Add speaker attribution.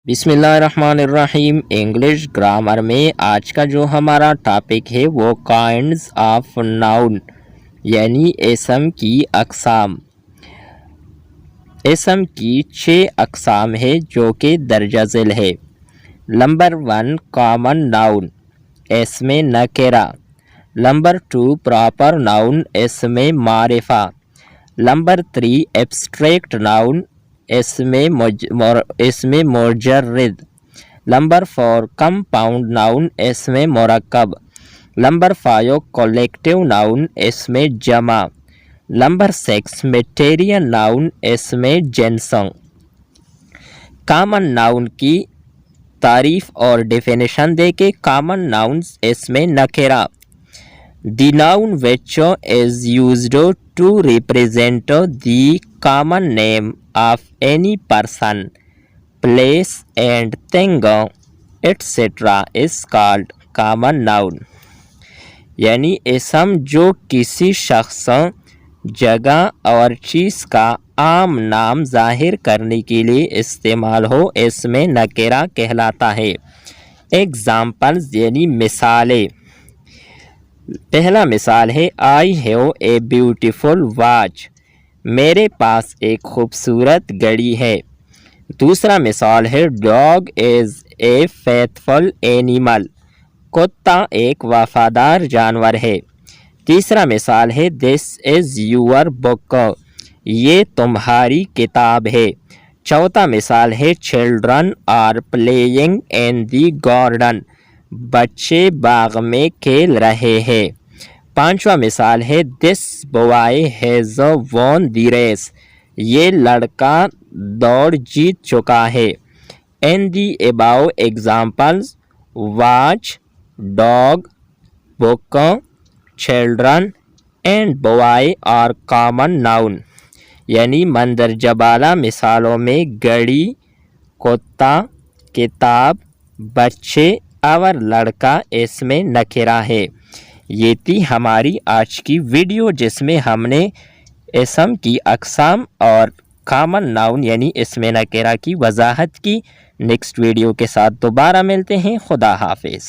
Speaker 1: بسم اللہ الرحمن الرحیم۔ انگلش گرامر میں آج کا جو ہمارا ٹاپک ہے وہ کائنڈز آف ناؤن یعنی اسم کی اقسام۔ اسم کی 6 اقسام ہے جو کہ درجہ ذیل ہے۔ نمبر 1 کامن ناؤن اسم نکرہ۔ نمبر 2 پراپر ناؤن اسم معرفہ۔ نمبر 3 ایبسٹریکٹ ناؤن اسم مجرد۔ نمبر 4 کمپاؤنڈ ناؤن اسم مرکب۔ نمبر 5 کولیکٹیو ناؤن اسم جمع۔ نمبر 6 میٹیریل ناؤن اسم جنس۔ کامن ناؤن کی تعریف اور ڈیفینیشن دے کے کامن ناؤنز اسم نکرہ the noun which is used to represent the common name of any person, place and thing, etc. is called common noun۔ یعنی اسم جو کسی شخص، جگہ اور چیز کا عام نام ظاہر کرنے کے لیے استعمال ہو اسم نکرہ کہلاتا ہے۔ ایگزامپلز یعنی مثالیں۔ پہلا مثال ہے I have a beautiful watch، میرے پاس ایک خوبصورت گھڑی ہے۔ دوسرا مثال ہے Dog is a faithful animal، کتا ایک وفادار جانور ہے۔ تیسرا مثال ہے This is your book، یہ تمہاری کتاب ہے۔ چوتھا مثال ہے Children are playing in the garden، بچے باغ میں کھیل رہے ہیں۔ پانچواں مثال ہے This boy has won the race، یہ لڑکا دوڑ جیت چکا ہے۔ In the above examples watch، dog، book، children and boy are common noun۔ یعنی مندرجہ بالا مثالوں میں گھڑی، کتا، کتاب، بچے اور لڑکا اسم نکرہ ہے۔ یہ تھی ہماری آج کی ویڈیو جس میں ہم نے اسم کی اقسام اور کامن ناؤن یعنی اسم نکرہ کی وضاحت کی۔ نیکسٹ ویڈیو کے ساتھ دوبارہ ملتے ہیں۔ خدا حافظ۔